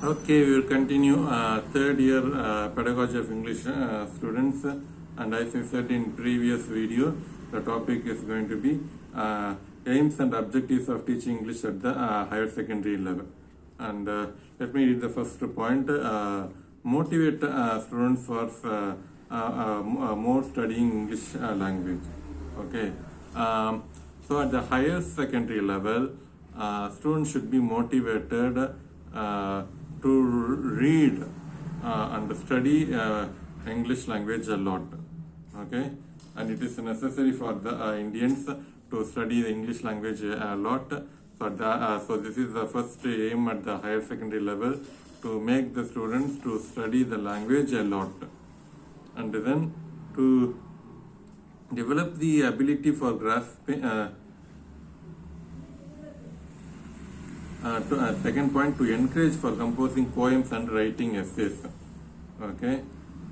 Okay, we will continue third year pedagogy of English students, and as I said in previous video, the topic is going to be aims and objectives of teaching English at the higher secondary level. And let me read the first point. Motivate students for more studying English language. Okay. So at the higher secondary level, students should be motivated to read and study English language a lot. Okay, and it is necessary for the Indians to study the English language a lot. So this is the first aim at the higher secondary level, to make the students to study the language a lot, and then to develop the ability for grasping. Second point, to encourage for composing poems and writing essays. Okay,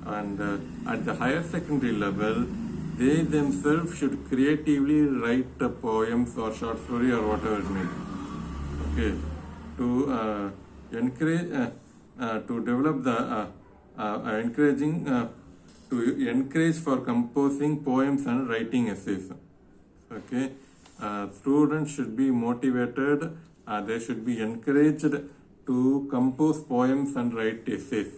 and at the higher secondary level, they themselves should creatively write poems or short story or whatever it may be. Okay, to encourage to develop the encouraging to encourage for composing poems and writing essays. Okay, students should be motivated. They should be encouraged to compose poems and write essays.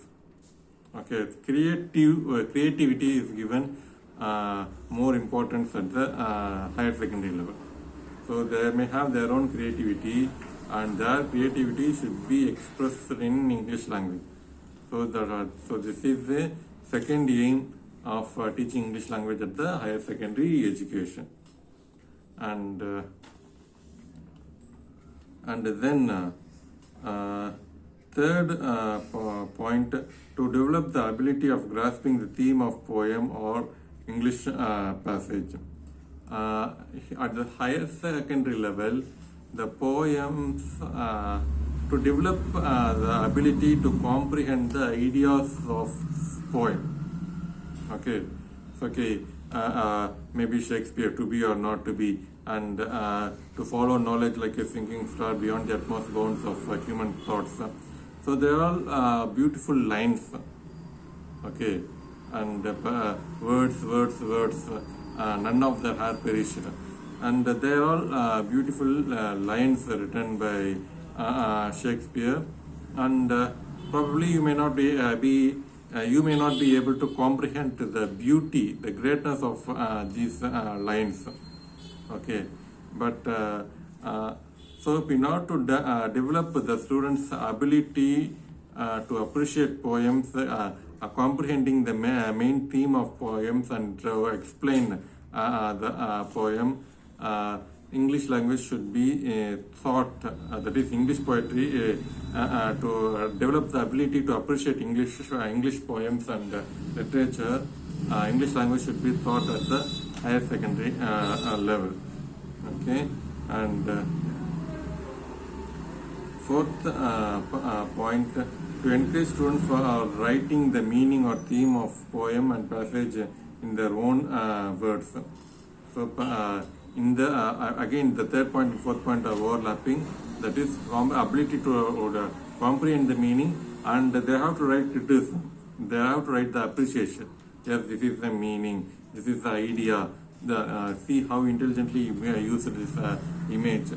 Okay, creativity is given more importance at the higher secondary level. So they may have their own creativity, and their creativity should be expressed in English language. So this is the second aim of teaching English language at the higher secondary education. And then third point, to develop the ability of grasping the theme of poem or English passage. At the higher secondary level, the poems, to develop the ability to comprehend the ideas of poem. Okay, maybe Shakespeare, to be or not to be, and to follow knowledge like a sinking star beyond the utmost bounds of human thoughts. So they are all beautiful lines. Okay, and words, none of them are perished. And they are all beautiful lines written by Shakespeare. And probably you may not be able to comprehend the beauty, the greatness of these lines. Okay, but so in order to develop the students' ability to appreciate poems, comprehending the main theme of poems, and to explain the poem, English language should be taught, that is English poetry, to develop the ability to appreciate English poems and literature. English language should be taught at the higher secondary level. Okay, and fourth point, to encourage students for writing the meaning or theme of poem and passage in their own words. So in the again, the third point and fourth point are overlapping. That is ability to comprehend the meaning, and they have to write criticism. They have to write the appreciation. Yes, this is the meaning. This is the idea. See how intelligently you use this image.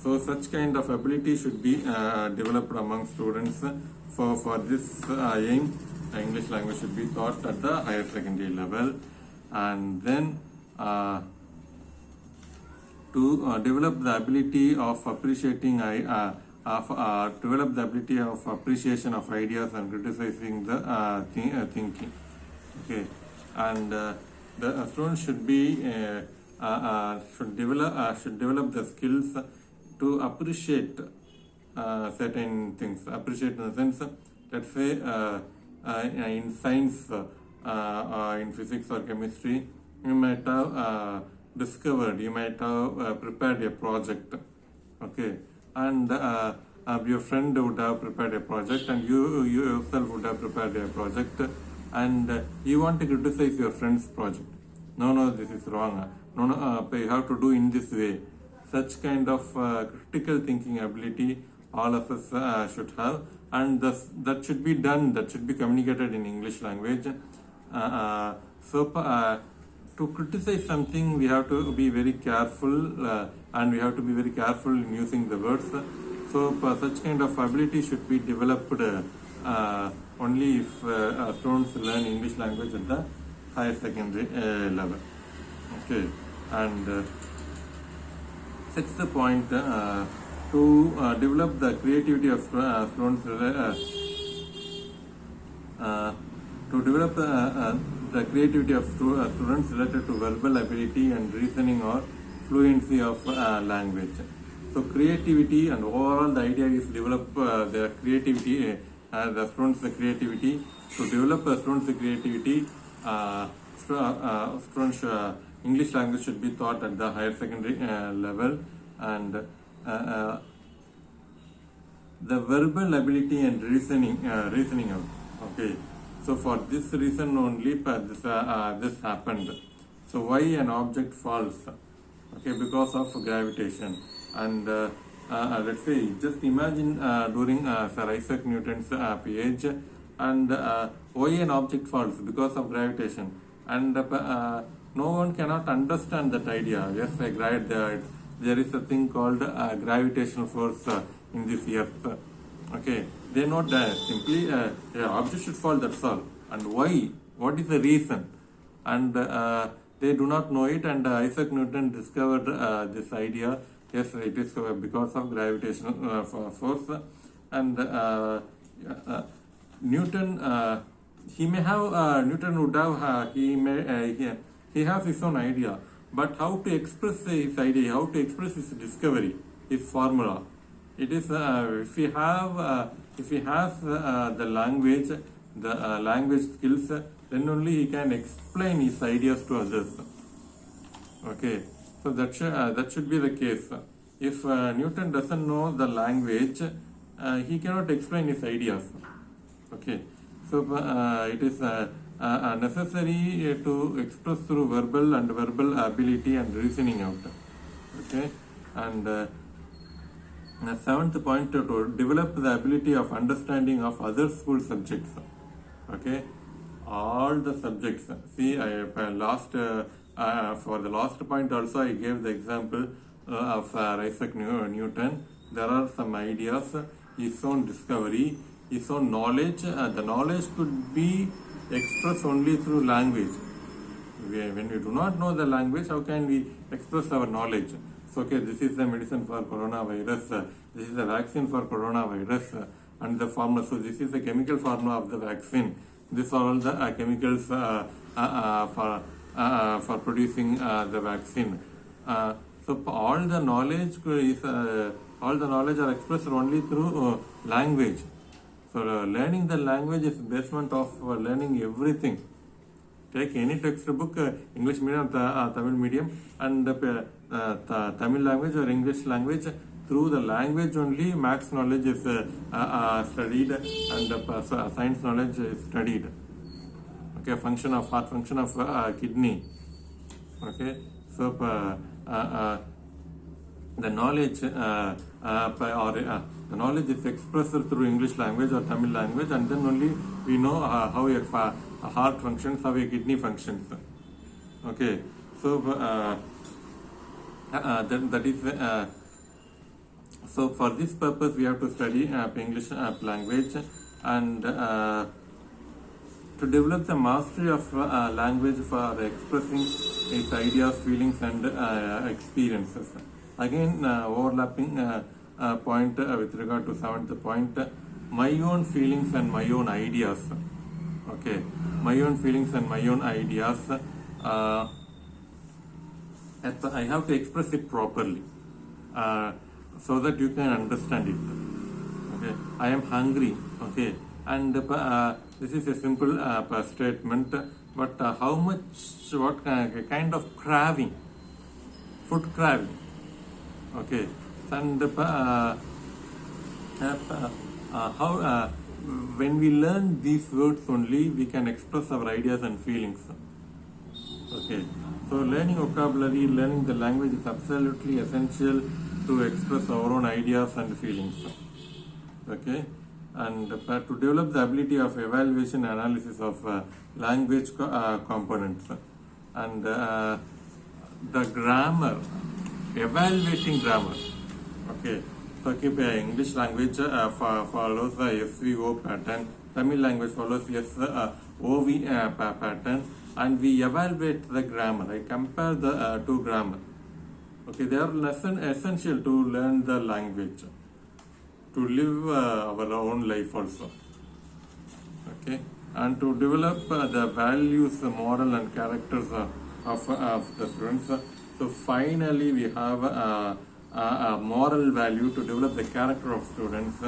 So such kind of ability should be developed among students. For this aim, English language should be taught at the higher secondary level. And then to develop the ability of appreciating develop the ability of appreciation of ideas and criticizing the thinking. Okay, and the students should be should develop the skills to appreciate certain things. Appreciate in the sense, let's say in science, in physics or chemistry, you might have discovered, you might have prepared a project. Okay, and your friend would have prepared a project, and you yourself would have prepared a project, and you want to criticize your friend's project. No, this is wrong. No, you have to do in this way. Such kind of critical thinking ability all of us should have, and that should be done, that should be communicated in English language. To criticize something, we have to be very careful, and we have to be very careful in using the words. So such kind of ability should be developed only if students learn English language at the higher secondary level. Okay, and sixth point, to develop the creativity of students, to develop the creativity of students related to verbal ability and reasoning or fluency of language. So creativity, and overall the idea is develop their creativity, the students' creativity. To develop the students' creativity, students' English language should be taught at the higher secondary level, and the verbal ability and reasoning out. Okay, so for this reason only this happened. So why an object falls? Okay, because of gravitation. And let's say, just imagine during Sir Isaac Newton's age, and why an object falls? Because of gravitation. And no one cannot understand that idea. Yes, there is a thing called gravitational force in this earth. Okay, they know that simply object should fall, that's all. And why? What is the reason? And they do not know it, and Isaac Newton discovered this idea. Yes, it is because of gravitational force. And Newton, he may have, Newton would have, he has his own idea, but how to express his idea, how to express his discovery, his formula. It is if he has the language, language skills, then only he can explain his ideas to others. Okay, so that should be the case. If Newton doesn't know the language, he cannot explain his ideas. Okay, so it is necessary to express through verbal ability and reasoning out. Okay, and the seventh point, to develop the ability of understanding of other school subjects. Okay, all the subjects. See, for the last point also I gave the example of Isaac Newton. There are some ideas, his own discovery, his own knowledge. The knowledge could be expressed only through language. When we do not know the language, how can we express our knowledge? So, okay, this is the medicine for coronavirus, this is the vaccine for coronavirus, and the formula. So this is the chemical formula of the vaccine. These are all the chemicals for producing the vaccine. So all the knowledge are expressed only through language. So learning the language is basement of learning everything. Take any textbook, English medium, Tamil medium, and Tamil language or English language. Through the language only, maths knowledge is studied, and science knowledge is studied. Okay, heart function of kidney. Okay, so the knowledge the knowledge is expressed through English language or Tamil language, and then only we know how a heart functions, how a kidney functions. Okay, so that is so for this purpose we have to study English language, and to develop the mastery of language for expressing its ideas, feelings, and experiences. Again, overlapping point with regard to seventh point, my own feelings and my own ideas. Okay, my own feelings and my own ideas. I have to express it properly so that you can understand it. Okay, I am hungry. Okay, and this is a simple statement, but how much, what kind of craving, food craving. Okay, and how when we learn these words only, we can express our ideas and feelings. Okay, so learning vocabulary, learning the language is absolutely essential to express our own ideas and feelings. Okay, and to develop the ability of evaluation analysis of language components, and the grammar, evaluating grammar. Okay, so English language follows the SVO pattern, Tamil language follows OV pattern, and we evaluate the grammar. I compare the two grammar. Okay, they are essential to learn the language, to live our own life also. Okay, and to develop the values, the moral and characters of the students. So finally, we have a moral value to develop the character of students,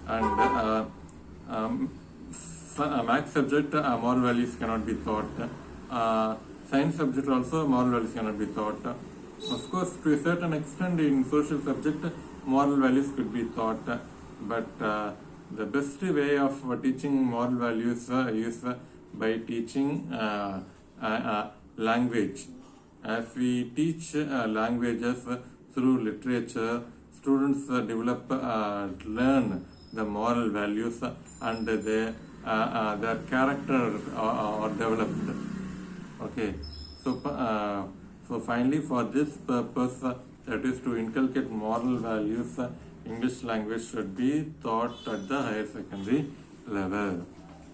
and math subject moral values cannot be taught. Science subject also moral values cannot be taught. Of course, to a certain extent, in social subject, moral values could be taught, but the best way of teaching moral values is by teaching language. As we teach languages through literature, students learn the moral values, and their character are developed. Okay, so finally, for this purpose, that is to inculcate moral values, English language should be taught at the higher secondary level.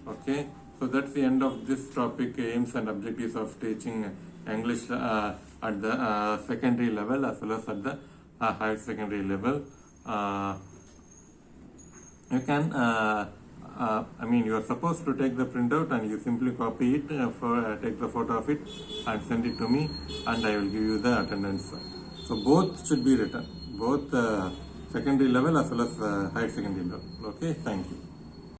Okay, so that's the end of this topic, aims and objectives of teaching English at the secondary level as well as at the higher secondary level. You can, you are supposed to take the printout and you simply copy it, take the photo of it and send it to me, and I will give you the attendance. So both should be written, both secondary level as well as higher secondary level. Okay, thank you.